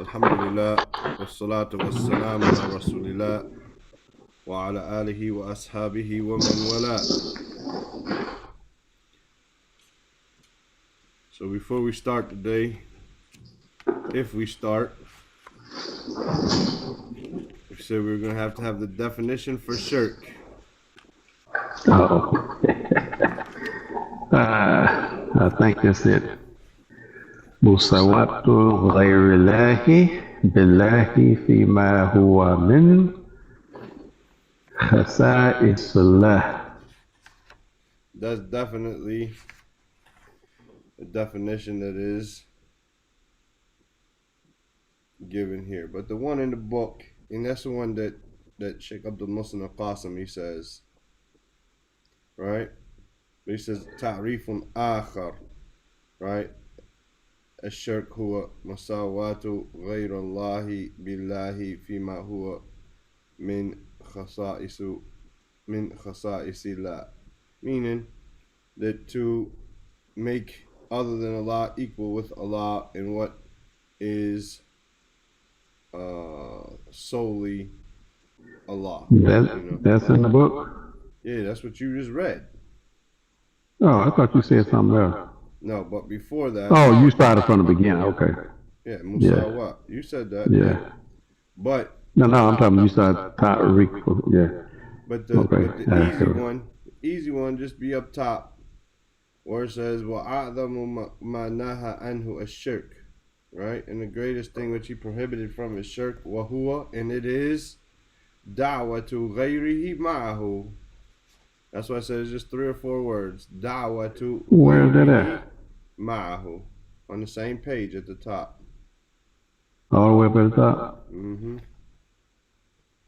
Alhamdulillah, wassalatu wassalamu ala rasulillah, wa ala alihi wa ashabihi wa man wala. So before we start today, if we start, we said we were going to have the definition for shirk. Oh, I think that's it. مساواة غير الله بالله فيما هو من خصائص الله. That's definitely a definition that is given here. But the one in the book, and that's the one that Sheikh Abdul Muslim al-Qasim, he says, right? He says, ta'rifun akhar, right? الشرك هو مساواة غير الله بالله فيما هو من خصائص الله, meaning that to make other than Allah equal with Allah in what is solely Allah. That's in the book? Yeah, that's what you just read. Oh, I thought you said something else. No, but before that. Oh, you started from the beginning. Okay. Yeah, Musawat. Yeah. You said that. Yeah. But. No, I'm talking. You started Tariq. Yeah. But the easy one, just be up top, where it says وَأَعْظَمُ مَا نَهَى عَنْهُ الشِّرْكُ, right? And the greatest thing which he prohibited from is shirk, وَهُوَ, and it is دَعْوَةُ غَيْرِهِ مَعَهُ. That's why I said it's just 3 or 4 words. Da'watu. Where is that at? Ma'ahu. On the same page at the top. All the way up at the top? Mm-hmm.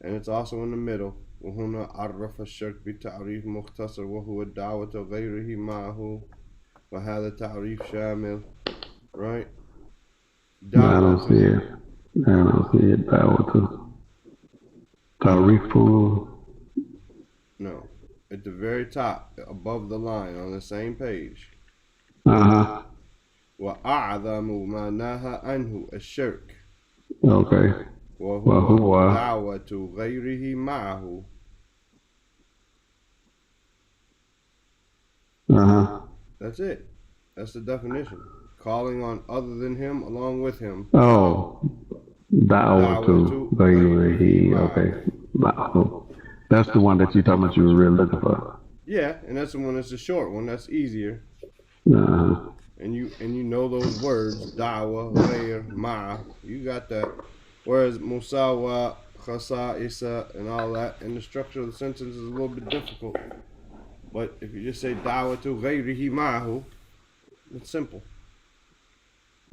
And it's also in the middle. وهنا عرف الشرك بتعريف مختصر وهو دعوة غيره معه وهذا تعريف شامل. Right? No, I don't see it. دعوة تعريف. No. At the very top, above the line, on the same page. Uh-huh. وَأَعْظَمُ مَا نَهَى عَنْهُ الشِّرْكُ. Okay. وَهُوَ دَعْوَةُ غَيْرِهِ مَعَهُ. Uh-huh. That's it. That's the definition. Calling on other than him, along with him. Oh. Da'watu غيره. Okay. Ma'ahu. That's the one that you're talking about you were really looking for. Yeah, and that's the one that's a short one. That's easier. Uh-huh. And you know those words, da'wa, ghayr, ma. You got that. Whereas musawa, khasa'isa, and all that, and the structure of the sentence is a little bit difficult. But if you just say da'watu ghayrihi ma'ahu, it's simple.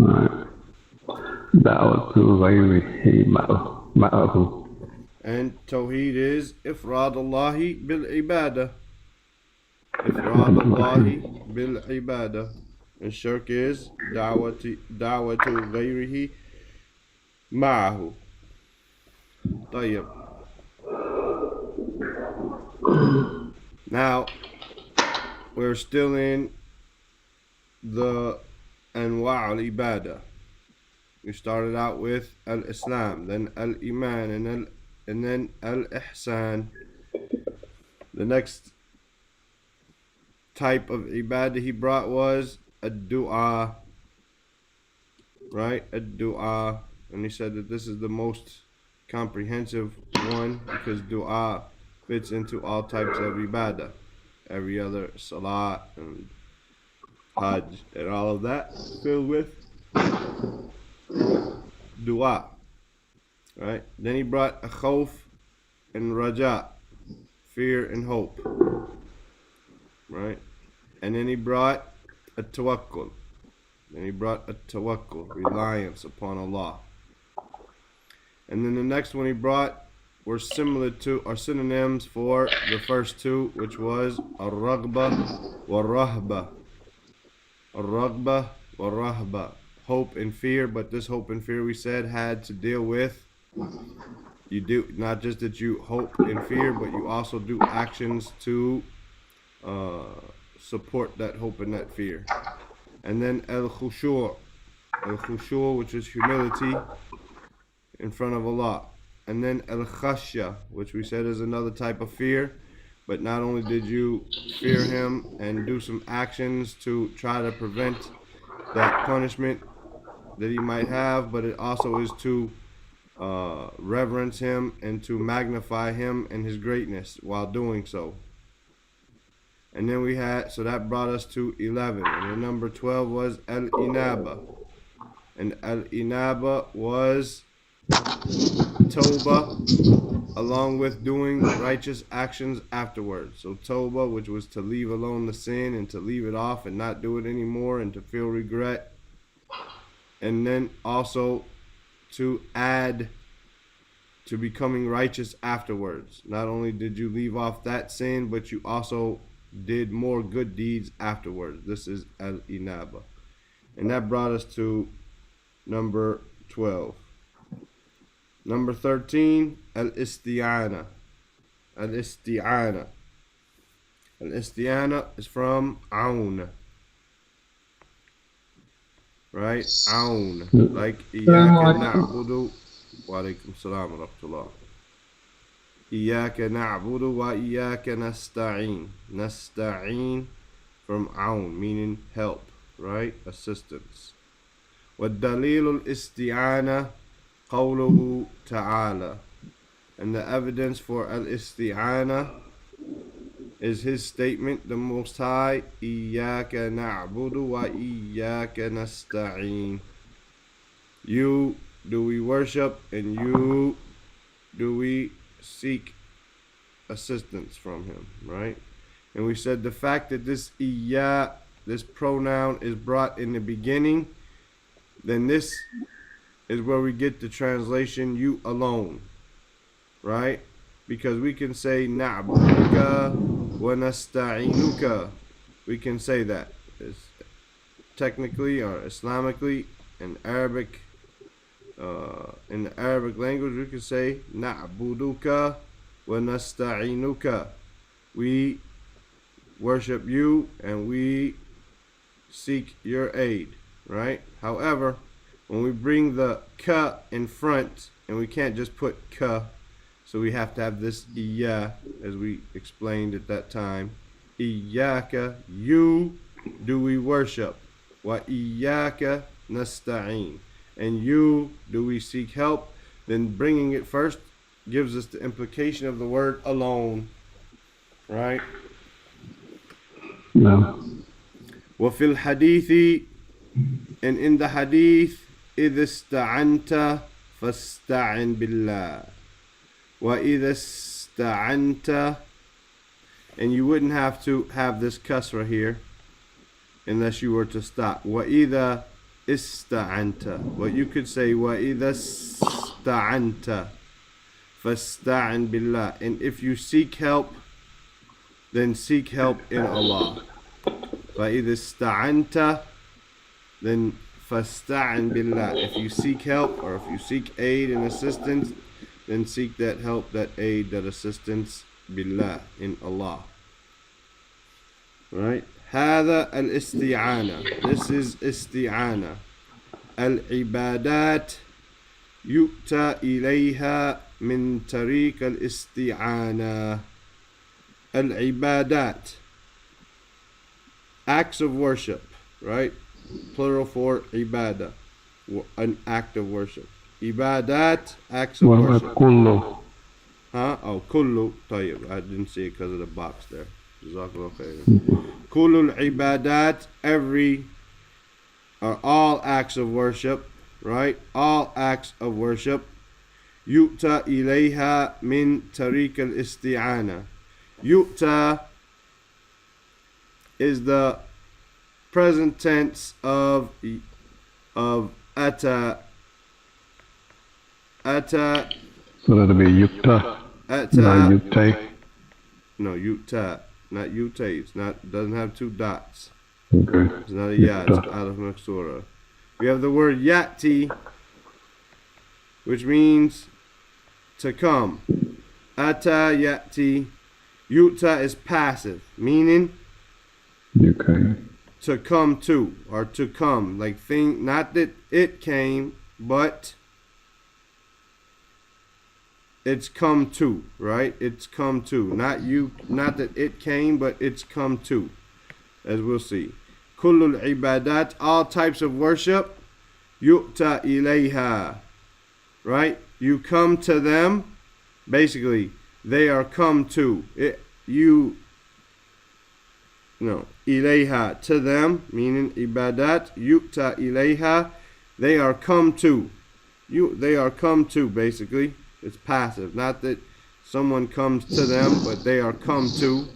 Alright. Da'watu ghayrihi ma'ahu. And Tawheed is Ifradallahi bil ibadah. Ifradallahi bil ibadah. And Shirk is Da'watu ghayrihi ma'ahu. Tayyib. Now, we're still in the Anwa' al-Ibadah. We started out with Al-Islam, then Al-Iman, and then Al-Ihsan. The next type of ibadah he brought was Ad-Du'a. Right? Ad-Du'a. And he said that this is the most comprehensive one because Du'a fits into all types of ibadah. Every other Salat and Hajj and all of that filled with Du'a. Right? Then he brought a khawf and raja, fear and hope. Right? And then he brought a tawakkul. Then he brought a tawakkul, reliance upon Allah. And then the next one he brought were similar to, or synonyms for the first two, which was ar-raghba wa-rahba. Ar-raghba wa-rahba. Hope and fear, but this hope and fear we said had to deal with, you do not just that you hope and fear, but you also do actions to support that hope and that fear. And then al-khushu', which is humility, in front of Allah. And then al-khashya, which we said is another type of fear. But not only did you fear him and do some actions to try to prevent that punishment that he might have, but it also is to reverence him and to magnify him and his greatness while doing so. And then we had, so that brought us to 11. And then number 12 was al-inaba. And al-inaba was tawbah, along with doing righteous actions afterwards. So tawbah, which was to leave alone the sin and to leave it off and not do it anymore and to feel regret. And then also to add to becoming righteous afterwards. Not only did you leave off that sin, but you also did more good deeds afterwards. This is al-inaba. And that brought us to number 12. Number 13, al-isti'ana. Al-isti'ana. Al-isti'ana is from aun. Right? Aun. Like iyaka na'budu. Wa alaykum salam wa rahmatullah. Iyaka na'budu wa iyaka nasta'in. Nasta'in from aun, meaning help, right? Assistance. وَالدَّلِيلُ الْإِسْتِعَانَةِ قَوْلُهُ تَعَالَى. And the evidence for al-isti'ana is his statement, the Most High, إِيَّاكَ نَعْبُدُ وَإِيَّاكَ نَسْتَعِينُ. You do we worship, and you do we seek assistance from him, right? And we said the fact that this iya, this pronoun, is brought in the beginning, then this is where we get the translation you alone, right? Because we can say na'buduka wa nasta'inuka. We can say that. It's technically or Islamically in Arabic, in the Arabic language, we can say na'buduka wa nasta'inuka. We worship you and we seek your aid, right? However, when we bring the ka in front, and we can't just put ka, so we have to have this iya, as we explained at that time. Iyaka, you do we worship. Wa iyaka nasta'in. And you do we seek help. Then bringing it first gives us the implication of the word alone. Right? No. وفي الحديث, and in the hadith, إذا استعنت فاستعن بالله. وإذا استعنت, and you wouldn't have to have this kasra here unless you were to stop. وإذا استعنت. What you could say, وإذا استعنت فاستعن بالله. And if you seek help, then seek help in Allah. وإذا استعنت, then فاستعن بالله. If you seek help, or if you seek aid and assistance, then seek that help, that aid, that assistance billah, in Allah. Right? هذا الاستعانة. This is استعانة. العبادات يؤتى إليها من طريق الاستعانة. العبادات, acts of worship, right? Plural for ibadah, an act of worship. Ibadat, acts of worship. Kullu. Huh? Oh, kullu. طيب. I didn't see it because of the box there. Jazakallah khairan. Kullu ibadat, every or all acts of worship, right? All acts of worship. Yu'ta ilayha min tariq al-isti'ana. Yu'ta is the present tense of ata. Ata. So that'll be yukta. Ata. Not yukte. No, yuta. Not yute. It's not. Doesn't have two dots. Okay. It's not a ya. It's alif maksura. We have the word yati, which means to come. Ata yati. Yuta is passive, meaning Okay. to come to, or to come, like thing, not that it came, but it's come to, right? It's come to. Not you, not that it came, but it's come to, as we'll see. Kullul ibadat, all types of worship, yu'ta ilayha, right? You come to them, basically, they are come to. Ilayha, to them, meaning ibadat, yu'ta ilayha, they are come to. They are come to, basically. It's passive. Not that someone comes to them, but they are come to.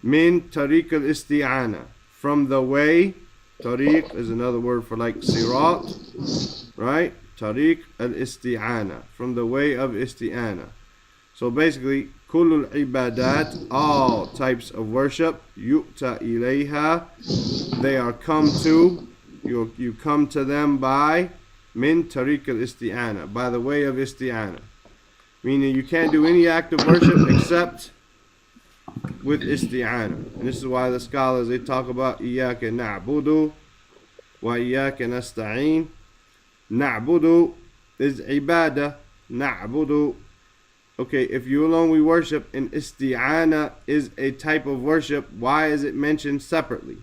Min tariq al-isti'ana, from the way. Tariq is another word for like sirat, right? Tariq al-isti'ana, from the way of isti'ana. So basically, kullul ibadat, all types of worship, yu'ta ilayha, they are come to, you come to them by, min tariq al-isti'ana, by the way of isti'ana. Meaning you can't do any act of worship except with isti'ana. And this is why the scholars, they talk about iyyaka na'budu wa iyyaka nasta'in. Na'budu is ibadah. Na'budu. Okay, if you alone we worship, and isti'ana is a type of worship, why is it mentioned separately?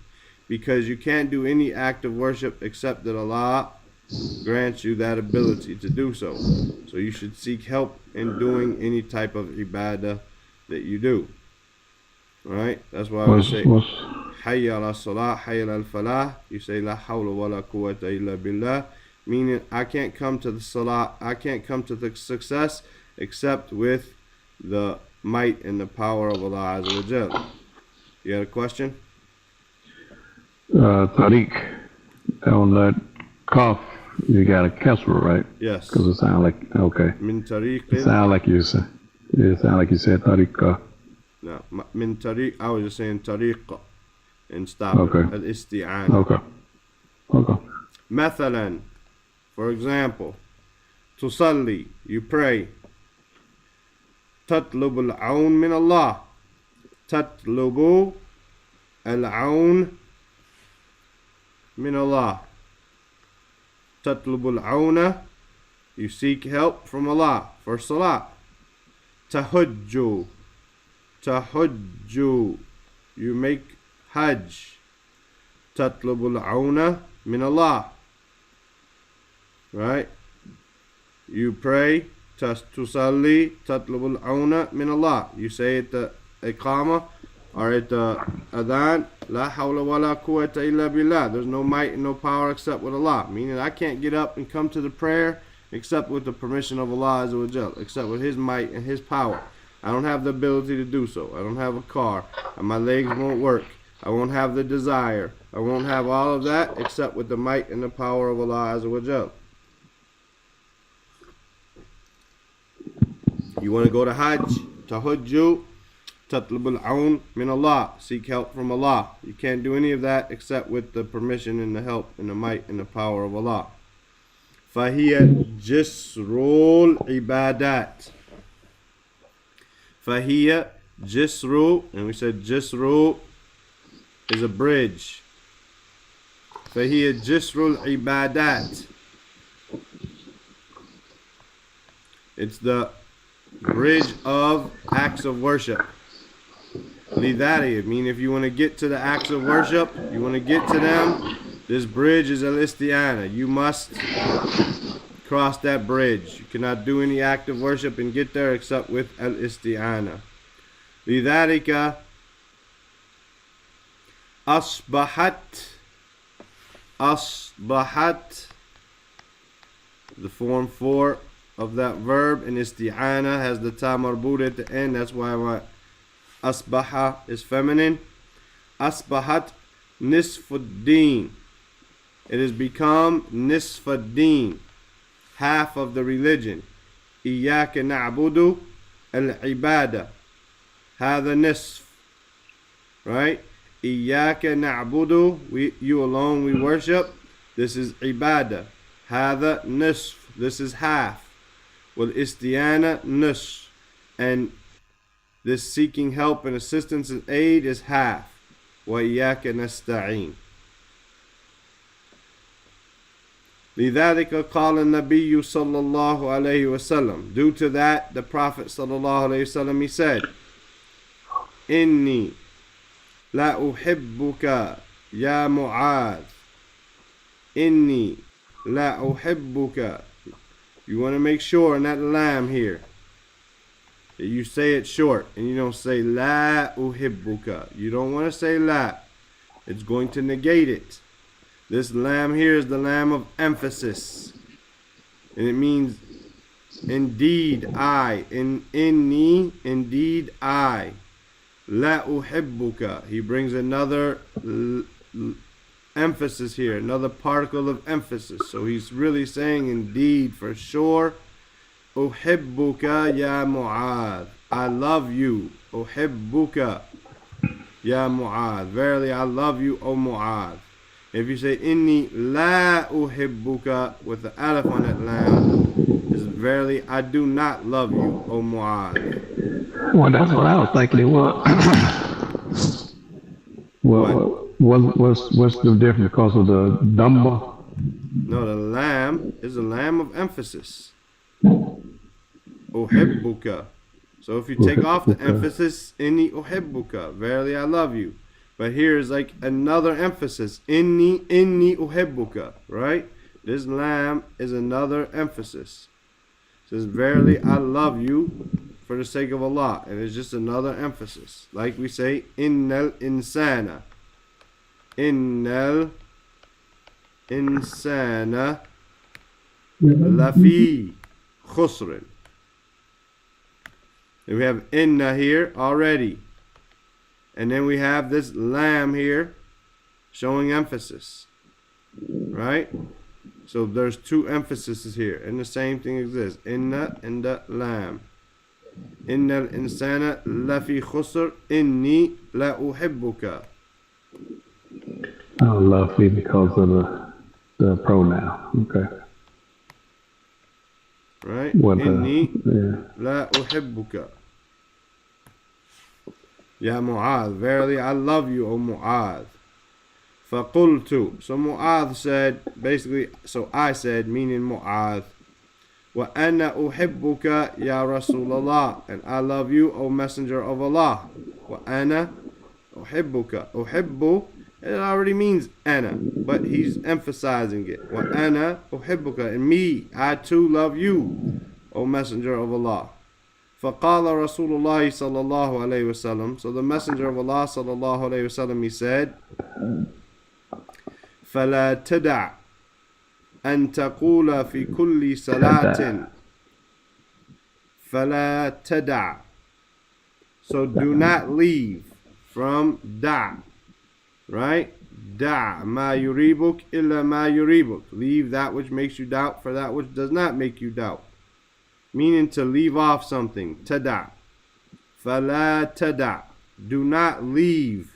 Because you can't do any act of worship except that Allah grants you that ability to do so. So you should seek help in doing any type of ibadah that you do. Alright? That's why we say Hayya ala salah, hayya ala falah. You say La hawla wa la quwwata illa billah. Meaning I can't come to the salah, I can't come to the success except with the might and the power of Allah Azza wa Jal. You had a question? Tariq, on that cough, you got a kasra, right? Yes. Because it sounds like, okay. Min tariq. It sounds like you said, it sounds like you said tariqa. No, min tariq, I was just saying tariqa and stop okay. it. Al-isti'ana. Okay. Okay. Mathalan, for example, tusalli, you pray. Tatlubu al-aun min Allah. Tatlubu al-aun min Allah. Tatlubu al-auna, you seek help from Allah for salah. Tahujju, tahujju, you make hajj. Tatlubu al-auna min Allah, right? You pray, tusalli, tatlubu al-auna min Allah. You say at the iqamah or at the adhan, la hawla wa la quwwata illa billah. There's no might and no power except with Allah. Meaning I can't get up and come to the prayer except with the permission of Allah Azza wa Jal, except with His might and His power. I don't have the ability to do so. I don't have a car, and my legs won't work. I won't have the desire. I won't have all of that except with the might and the power of Allah Azza wa Jal. You want to go to Hajj, tahujju, tatlub al-aun min Allah, seek help from Allah. You can't do any of that except with the permission and the help and the might and the power of Allah. فَهِيَ جِسْرُ الْعِبَادَاتِ. فَهِيَ جِسْرُ, and we said جِسْرُ is a bridge. فَهِيَ جِسْرُ الْعِبَادَاتِ. It's the bridge of acts of worship. Lidari, I mean, if you want to get to the acts of worship, you want to get to them, this bridge is al-isti'ana. You must cross that bridge. You cannot do any act of worship and get there except with al-isti'ana. Lidharika asbahat, the form 4 of that verb, and isti'ana has the ta marbut at the end. That's why my asbaha is feminine. Asbahat nisfuddin. It has become nisfuddin, half of the religion. Iyyaka na'budu al-ibada. Hadha nisf. Right? Iyyaka na'budu, you alone we worship. This is ibadah. Hadha nisf. This is half. Well, isti'ana nisf. And this seeking help and assistance and aid is half. Wa iyyaka nasta'in. لذلك قال النبي صلى الله عليه وسلم. Due to that, the Prophet صلى الله عليه وسلم, he said, إني لا أحبك يا معاذ. إني لا أحبك. You want to make sure in that lam here that you say it short and you don't say لا أحبك. You don't want to say la. It's going to negate it. This lam here is the lam of emphasis. And it means indeed I. Inni, indeed I. La uhibbuka. He brings another emphasis here, another particle of emphasis. So he's really saying indeed, for sure. Uhibbuka ya Mu'adh. I love you. Uhibbuka ya Mu'adh. Verily I love you, O Mu'adh. If you say inni la uhibbuka with the alif on that lam, is verily I do not love you, O Mu'adh. Well, that's what I was thinking it was. Well, what's the difference because of the dumba? No, the lam is a lam of emphasis. Uhibbuka. So if you take off the emphasis, inni uhibbuka, verily I love you. But here is like another emphasis, inni uhibbuka, right? This lam is another emphasis. It says, verily I love you for the sake of Allah. And it's just another emphasis. Like we say, innal insana. Innal insana lafi khusrin. And we have inna here already. And then we have this lam here showing emphasis. Right? So there's two emphases here. And the same thing exists. Inna and the lam. Inna al-insana lafi khusr. Inni la uhibbuka. I love you because of the pronoun. Okay. Right? What Inni yeah. la uhibbuka. Ya Mu'adh, verily I love you, O Mu'adh. فَقُلْتُ. So Mu'adh said, basically, so I said, meaning Mu'adh, وَأَنَا أُحِبُّكَ يَا رَسُولَ اللَّهِ. And I love you, O Messenger of Allah. وَأَنَا أُحِبُّكَ. Uhibbu, it already means ana, but he's emphasizing it. وَأَنَا أُحِبُّكَ. And me, I too love you, O Messenger of Allah. فقال رسول الله صلى الله عليه وسلم. So the Messenger of Allah صلى الله عليه وسلم, he said, فلا تدع أن تقول في كل صلاة. فلا تدع. So do not leave from da. Right? Da ma yuribuk illa ma yuribuk. Leave that which makes you doubt for that which does not make you doubt. Meaning to leave off something. Tada. Fala tada. Do not leave.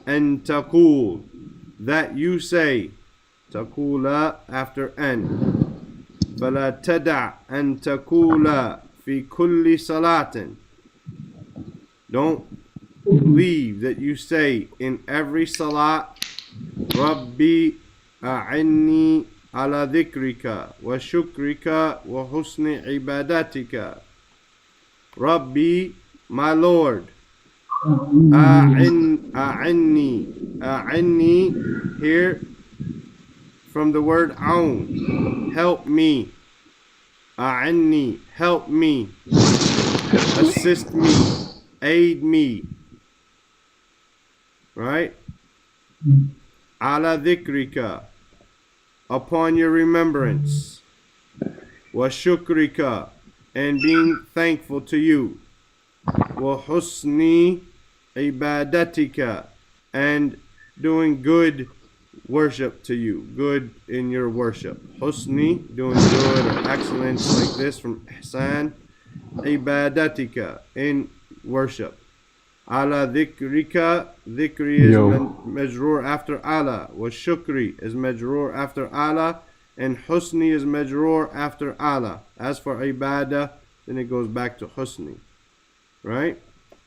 And taqul. That you say. Taqula after an. Fala tada. And taqula. Fi kulli salatin. Don't leave that you say in every salat. Rabbi a'inni على ذكرك وشكرك وحسن عبادتك. Rabbi, my Lord. أعني here from the word aun. Help me. أعني, help me. Assist me. Aid me. Right? على ذكرك. Upon your remembrance, wa shukrika, and being thankful to you, wa husni ibadatika, and doing good worship to you, good in your worship. Husni, doing good or excellence like this from ihsan, ibadatika, in worship. Ala dhikrika, dhikri is majroor after ala. Wa shukri is majroor after ala. And husni is majroor after ala. As for ibadah, then it goes back to husni. Right?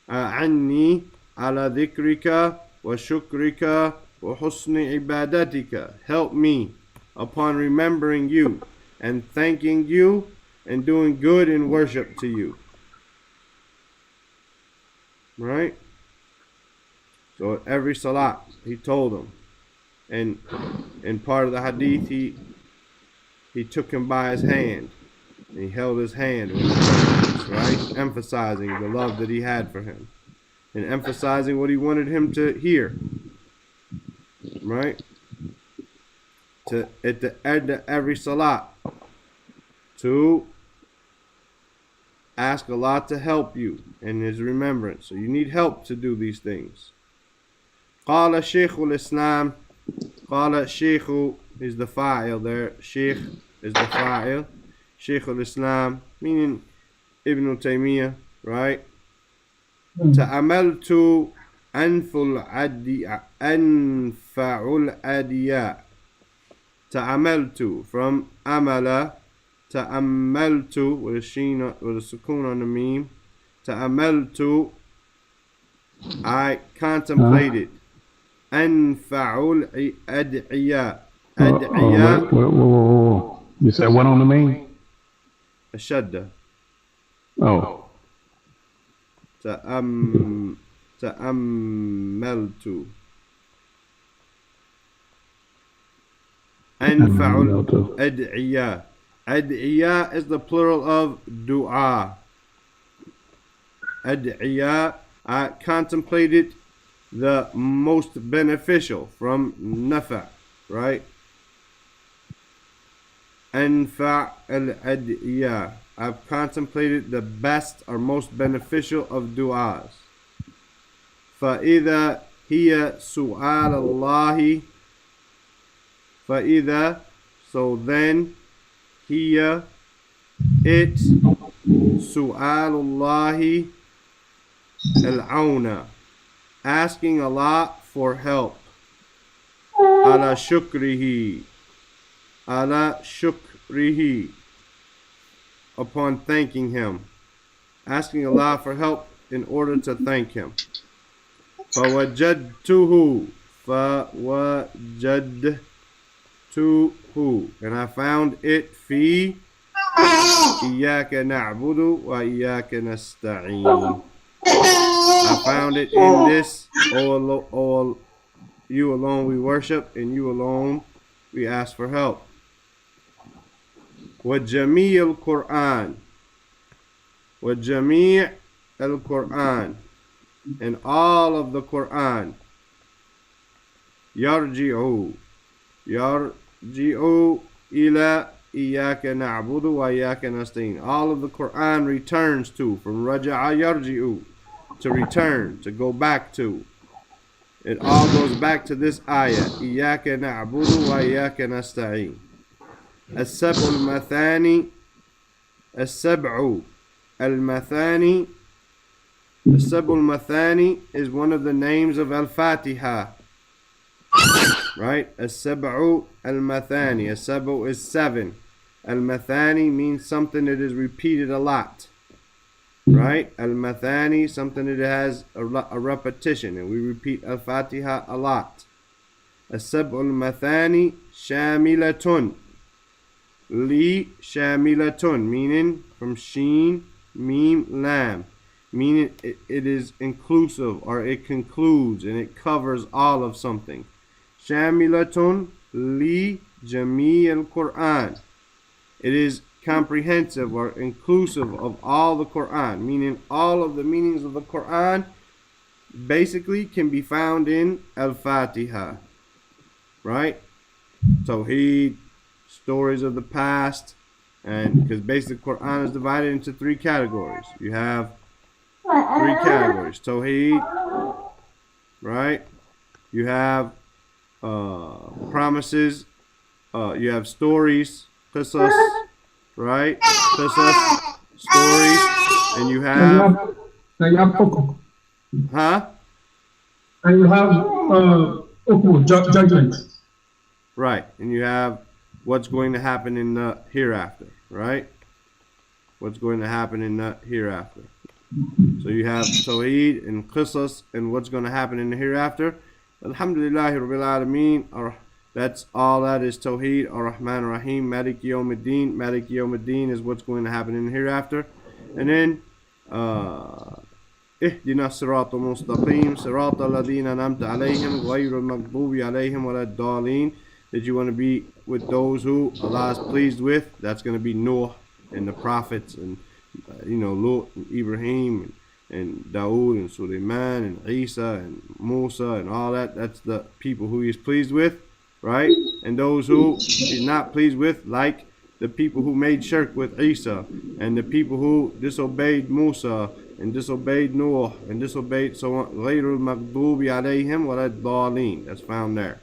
A'anni ala dhikrika wa shukrika wa husni ibadatika. Help me upon remembering you and thanking you and doing good in worship to you. Right? So at every salat, he told him. And in part of the hadith, he took him by his hand. And he held his hand when he prayed, right? Emphasizing the love that he had for him. And emphasizing what he wanted him to hear. Right? At the end of every salat, to ask Allah to help you in His remembrance. So you need help to do these things. قال شيخ الإسلام. قال شيخ is the fa'il there. Sheikh is the fa'il. Shaykh al-Islam, meaning Ibn Taymiyyah, right? تأملت أنفع الأدياء. تأملت from amala. تأملت with a sheen with a sukoon on the meme. تأملت, I contemplated. أنفع الأدعياء. أدعياء. Whoa. You said what on the meme? الشدة. Oh. تأملت. أنفع الأدعياء. أدعياء is the plural of dua. أدعياء, I contemplated the most beneficial from nafa, right? أنفع الأدعياء, I've contemplated the best or most beneficial of du'as. فإذا هي سؤال الله. فإذا, so then, هي, it, سؤال الله العون, asking Allah for help. على شكره. على شكره, upon thanking Him, asking Allah for help in order to thank Him. فوجدته. And I found it في إياك نعبد وإياك نستعين. I found it in this, O you alone we worship, and you alone we ask for help. وجميع القرآن. وجميع القرآن, and all of the Quran. يرجع إلى إياك نعبد وإياك نستعين. All of the Quran returns to, from رجع يرجع, to return, to go back to. It all goes back to this ayah. إياك نعبد وإياك نستعين. السبع المثاني. السبع المثاني. السبع المثاني is one of the names of Al-Fatiha. Right? السبع المثاني. السبع is seven. Al-Mathani means something that is repeated a lot. Right? Al-Mathani, something that has a repetition, and we repeat Al-Fatiha a lot. السبع المثاني شاملة. Li shamilatun, meaning from sheen, meme, lam, meaning it is inclusive, or it concludes and it covers all of something. Shamilatun li jami' al-Quran. It is comprehensive or inclusive of all the Quran, meaning all of the meanings of the Quran basically can be found in Al-Fatiha. Right? Tawheed, stories of the past, and because basically Quran is divided into three categories. You have three categories. Tawheed, right? You have promises. You have stories, qisas, right? Qisas, stories, and you have huh? And you have judgment. Right, and you have what's going to happen in the hereafter, right? What's going to happen in the hereafter. So you have Tawheed and Qisas and what's going to happen in the hereafter. Alhamdulillah Rabbil Alameen, or That's all that is Tawheed, Ar-Rahman Ar-Rahim, Malik Yawmiddin. Malik Yawmiddin is what's going to happen in the hereafter. And then, اهدنا الصراط المستقيم صراط الذين أنعمت عليهم غير المغضوب عليهم ولا الضالين. That you want to be with those who Allah is pleased with. That's going to be Noah and the prophets and Lut and Ibrahim and Dawood and Sulaiman and Isa and Musa and all that. That's the people who he is pleased with, right? And those who he's not pleased with, like the people who made shirk with Isa and the people who disobeyed Musa and disobeyed Noah and disobeyed so on. غَيْرُ الْمَغْضُوبِ عَلَيْهِمْ وَلَا الضَّالِينَ. That's found there,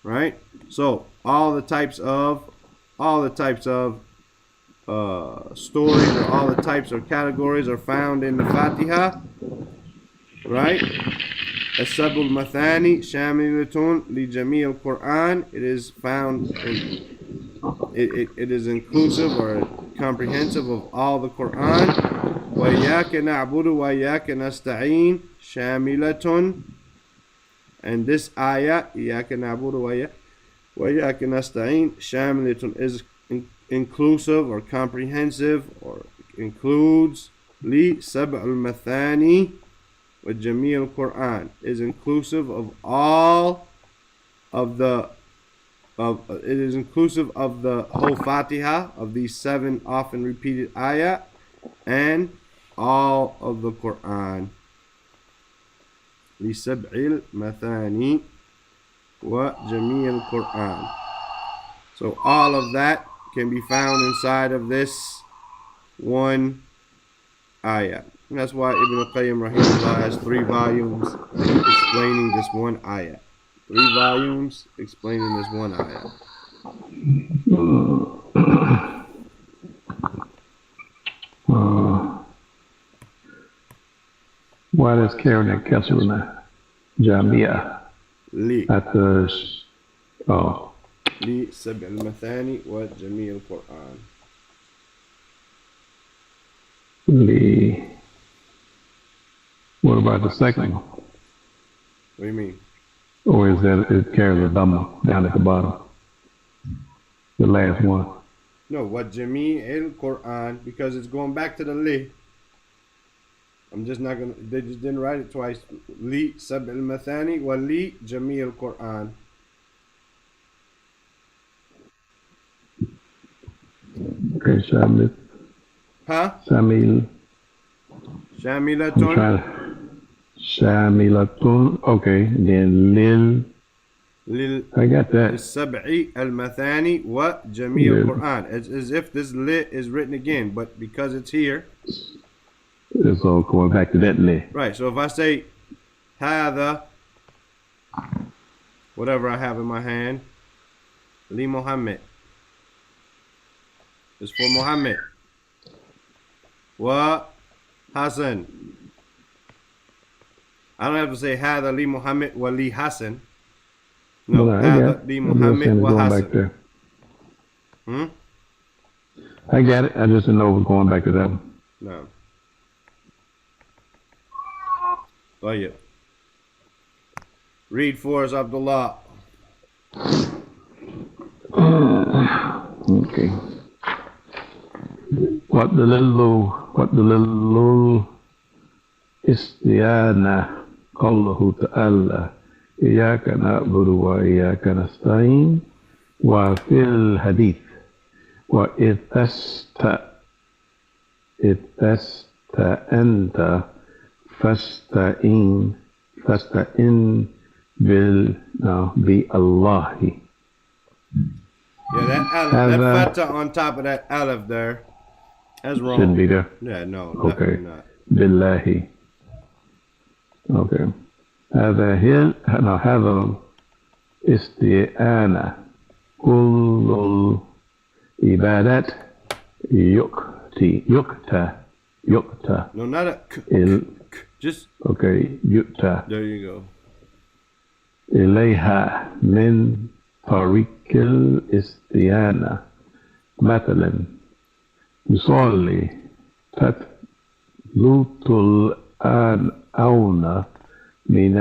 right? So all the types of stories or all the types of categories are found in the Fatiha, right? السبع المثاني شاملة لجميع القرآن. It is found in it is inclusive or comprehensive of all the Quran. وَإِيَّاكَ نَعْبُدُ وَإِيَّاكَ نَسْتَعِينُ شَامِلَةٌ. And this ayah, إِيَّاكَ نَعْبُدُ وَإِيَّاكَ نَسْتَعِينُ شَامِلَةٌ is inclusive or comprehensive or includes لِسَبْعِ الْمَثَانِي وَجَمِيعِ الْقُرْآنِ is inclusive of all of the it is inclusive of the whole Fatiha, of these 7 often repeated ayah, and all of the Quran. لِسَبْعِ الْمَثَانِي وَجَمِيعِ الْقُرْآنِ. So all of that can be found inside of this one ayah. And that's why Ibn al-Qayyim rahimahullah has 3 volumes explaining this one ayah. 3 volumes explaining this one ayah. Why does Karen and Kesselna Jamia Li. at the لسبع المثاني وجميع القرآن. What about the second one? What do you mean? Or is that it carries a Dhamma down at the bottom? The last one. No, وجميع القرآن, because it's going back to the li. I'm just not gonna. They just didn't write it twice. Li سبع المثاني وli جميع القرآن. Okay, Shamil. Huh? Shamil. Shamilatun. Shamilatun. Okay, then Lil. I got that. السبع المثاني وجميع القرآن. It's as if this li is written again, but because it's here. It's all going back to that li. Right. So if I say هذا, whatever I have in my hand, li Muhammad. It's for Muhammad. Wa Hassan. I don't have to say هذا li Muhammad wa li Hassan. No, هذا li Muhammad wa Hassan. I got it. I just didn't know it was going back to that one. No. طيب. Read for us, Abdullah. Okay. What the little استيانة قوله تعالى إياك نعبد وإياك نستعين وفي الحديث وإذ استأنت فاستعن بالله. Yeah, that aleph, that fatah on top of that aleph there, that's wrong. Shouldn't be there. Yeah, no, okay. Definitely not. Billahi. Okay. هذا الاستعانة كل العبادات يؤتى. No, not a just okay. يؤتى. There you go. إليها من طريق الاستعانة مثلا يصلي تطلب العون من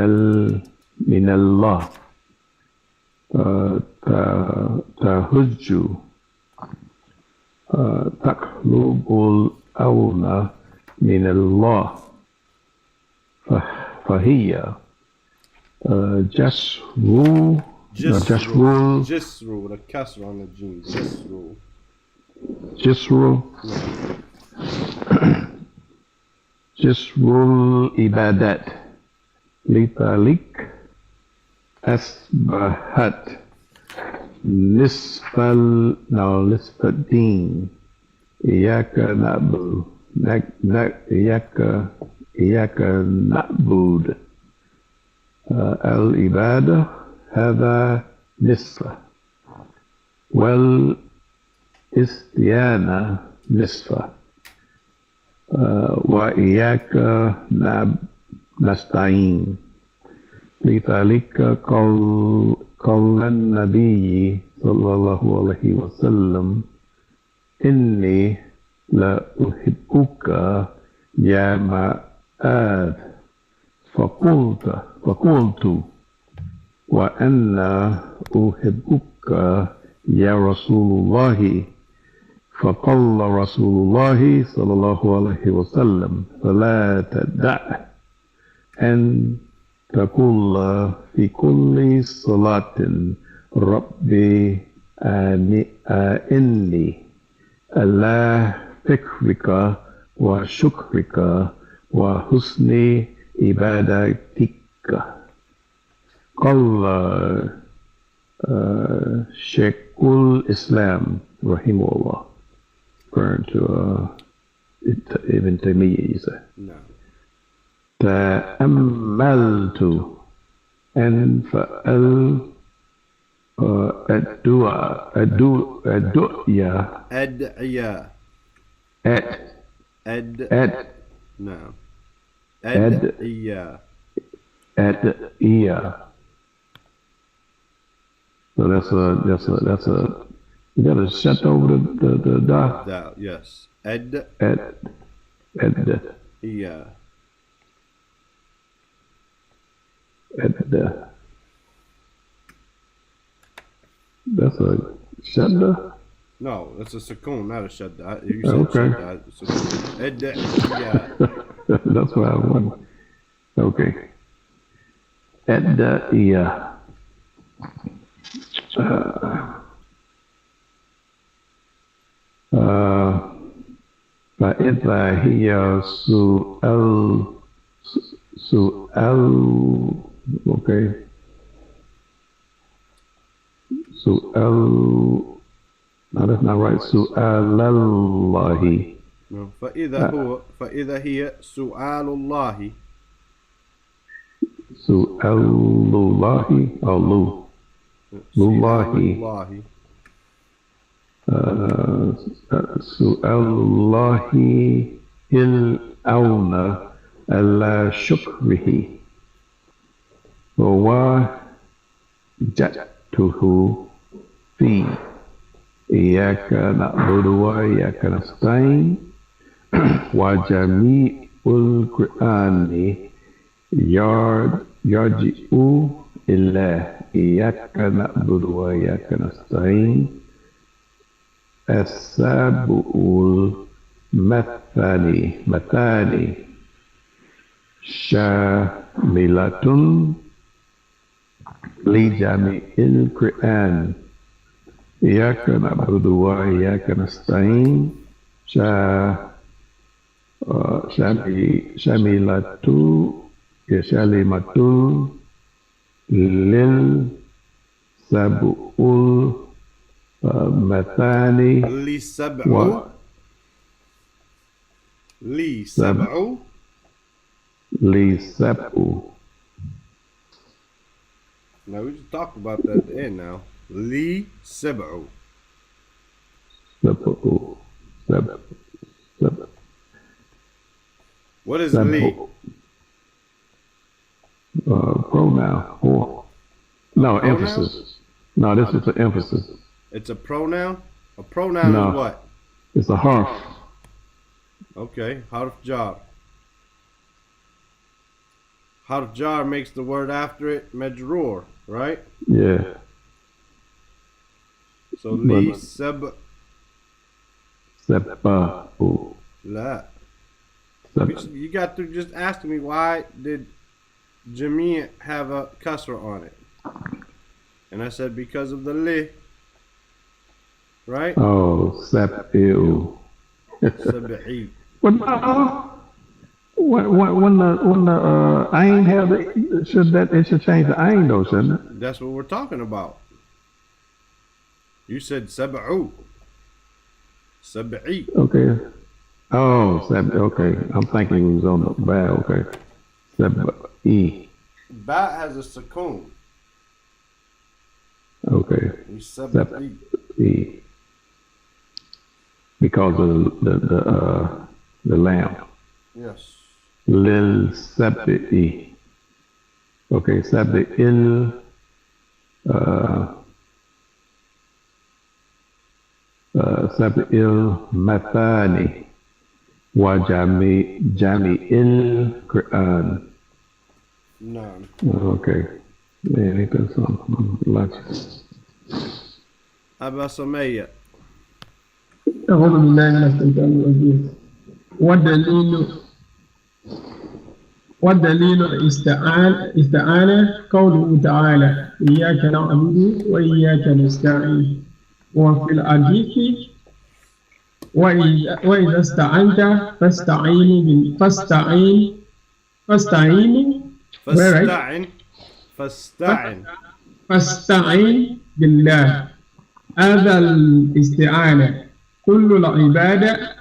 الله تهج تقلب الأولى من الله فهي جسر جسر with a kasr on the jeen. جسر العبادات لذلك أصبحت نصف الدين إياك نعبد العبادة هذا نصف والاستيانة نصف وإياك نستعين لذلك قال النبي صلى الله عليه وسلم إني لا أحبك يا معاذ فقلت وأنا أحبك يا رسول الله فقال رسول الله صلى الله عليه وسلم فلا تدع أن تقول في كل صلاة ربي أعني على فكرك وشكرك وحسن عبادتك. قال شيخ الإسلام رحمه الله, referring to Ibn Taymiyyah, you say. No. تأملت أن فعل الدعاء No. So that's a you gotta shut over the dot. Yes. That's a shadda? No, that's a sukoon, not a shadda. You said shadda. That's what I want. Okay. Adda-iya. فإذا هي سؤال okay سؤال no that's not right سؤال الله فإذا هي سؤال الله سؤال الله أو لله سؤال الله العون على شكره ووجدته في إياك نعبد وإياك نستعين وجميع القرآن يرجع إلى إياك نعبد وإياك نستعين السابع المثاني شاملة لجميع القرآن إياك نعبد وإياك نستعين شاملة للسبع المثاني لسبع. Now we just talked about that at the end now. سبع. What is li? Pronoun. Or no, emphasis. No, this is an emphasis. It's a pronoun? A pronoun is what? It's a harf. Okay, harf jar. Harf jar makes the word after it majroor, right? Yeah. So li sab Sab'u. la. Sab- You got to just asking me why did Jami' have a kasra on it, and I said because of the li, right? Oh, Sab'u. Sab'i. But no, when the ain have it, it should change the ain though, shouldn't it? That's what we're talking about. You said sab'u. Sab'i. Okay. Oh, okay. I'm thinking it was on the back. Okay. Sab'i. Ba has a sukoon. Okay. We sab'i. Sab'i. Because of the lamb. Yes. Lil Sab'i. Okay, Sab'il Sab'il Mathani wa Jami'il Quran. None. Okay. Man, ain't that something? Like, Aba Samaya. أعوذ بالله من الشيطان الرجيم والدليل استعانة قوله تعالى إياك نعبد وإياك نستعين وفي الحديث وإذا استعنت فاستعن بالله هذا الاستعانة كل العبادة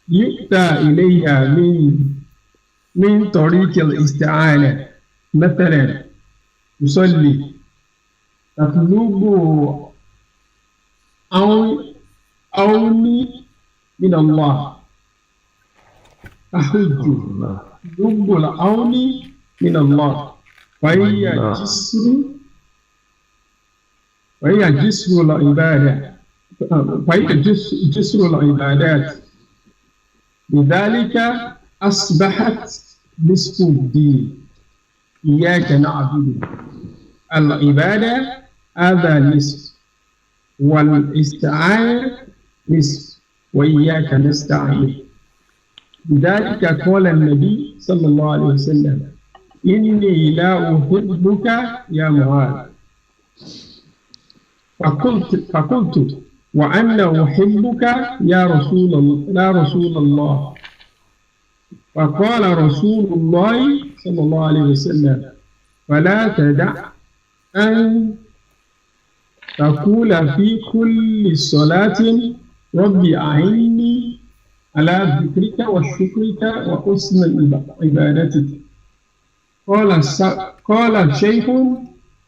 يؤتى إليها من طريق الاستعانة مثلا يصلي تطلب عوني من الله تحج تطلب العون من الله وهي جسر العبادة جسر العبادات لذلك أصبحت نصف الدين إياك نعبد العبادة هذا نصف والاستعانة نصف وإياك نستعين لذلك قال النبي صلى الله عليه وسلم إني لا أحبك يا معاذ فقلت وأنا أحبك يا رسول الله فقال رسول الله صلى الله عليه وسلم فلا تدع أن تقول في كل صلاة رب أعني على ذكرك وشكرك وحسن عبادتك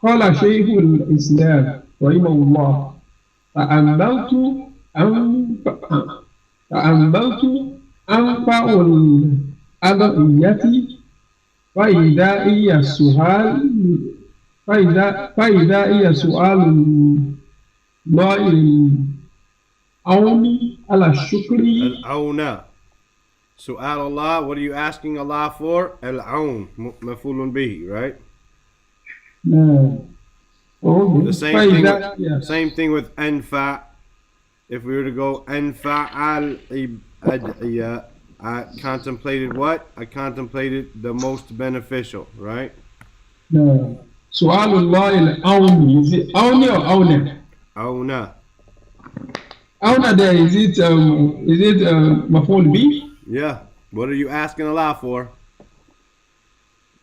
قال شيخ الإسلام رحمه الله تأملت أنفع الأدعية فإذا هي سؤال الله العون على الشكر Al-Awna. Su'al Allah, what are you asking Allah for? Al-Awn. Mafulun bihi, right? No. The same thing with Anfa. If we were to go Anfa al-Ad'iya, I contemplated what? I contemplated the most beneficial, right? No. Su'alullah al-Awni. Is it Awni or Awna? Awna. Awna there, is it Maful B? Yeah. What are you asking Allah for?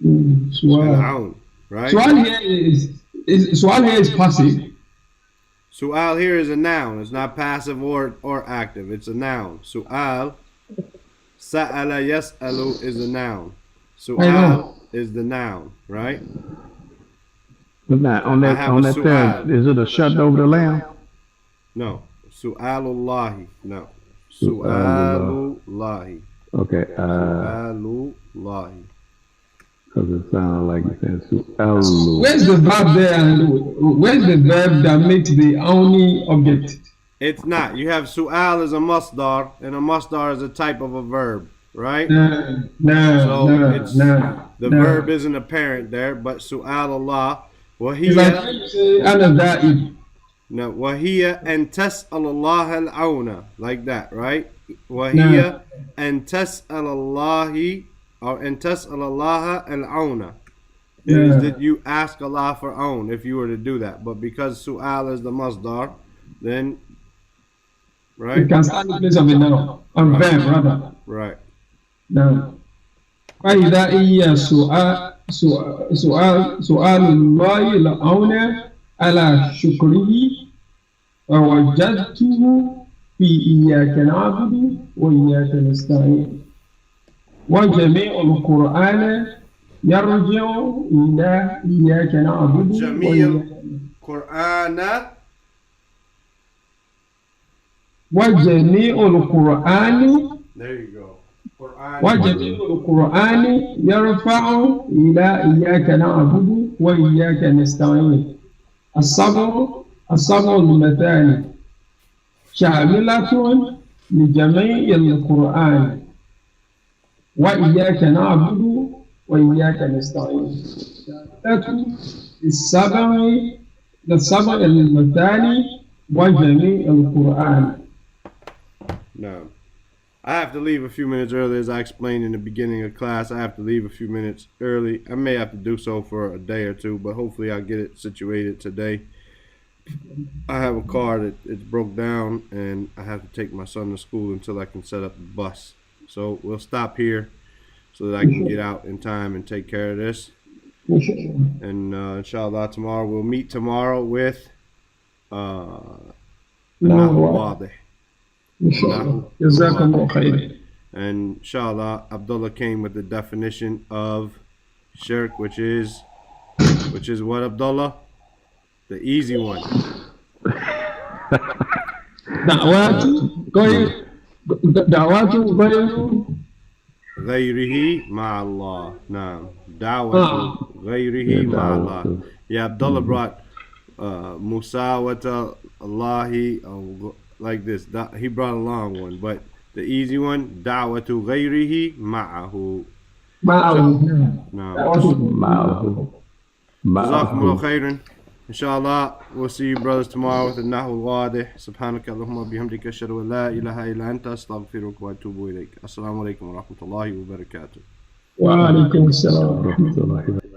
Su'al. Al-Awn, right? Su'al here is passive. Su'al here is a noun. It's not passive or active. It's a noun. Su'al. Sa'ala yas'alu is a noun. Su'al is the noun, right? but now, on that there, is it a shut over the lamb? No. Su'alullahi. No. Su'alullahi. Okay. Su'alullahi. Because it sounds like you said su'alu. Where's the verb there? And where's the verb that makes the only object? It's not. You have su'al as a masdar, and a masdar is a type of a verb, right? No. The verb isn't apparent there, but su'al Allah. It's like how you say ana da'ib. No, وهي أن تسأل الله العون, like that, right? وهي أن تسأل الله or أن تسأل الله العون. It is that you ask Allah for aun if you were to do that. But because su'al is the masdar, then, right? It can stand in place of a noun. Verb, rather. Right. Now, فإذا هي سؤال الله العون على شكره فوجدته في إياك نعبد وإياك نستعين وجميع القرآن يرجع إلى إياك نعبد وجميع القرآن There you go. وجميع القرآن يرفع إلى إياك نعبد وإياك نستعين الصبر المثاني شاملة لجميع القرآن وإياك نعبد وإياك نستعين السبع المثاني وجميع القرآن. No. I have to leave a few minutes early, as I explained in the beginning of class. I have to leave a few minutes early. I may have to do so for a day or two, but hopefully I'll get it situated today. I have a car that it's broke down, and I have to take my son to school until I can set up the bus. So we'll stop here so that I can get out in time and take care of this. And inshallah, tomorrow we'll meet tomorrow with Wadih. And inshallah, Abdullah came with the definition of shirk, which is what, Abdullah? The easy one. غيره مع الله. نعم. دعوة غيره مع الله. Yeah, Abdullah brought Musawata Allahi, like this. He brought a long one, but the easy one, da'watu ghayrihi ma'ahu. Ma'ahu. Jazakumullah khairan. Inshallah, we'll see you brothers tomorrow with the Nahul Wadih. Subhanaka Allahumma bihamdika ashhadu an la ilaha illa anta astaghfiruka wa atubu ilayk. Assalamu alaikum wa rahmatullahi wa barakatuh. Wa alaikum assalam wa rahmatullahi wa barakatuh.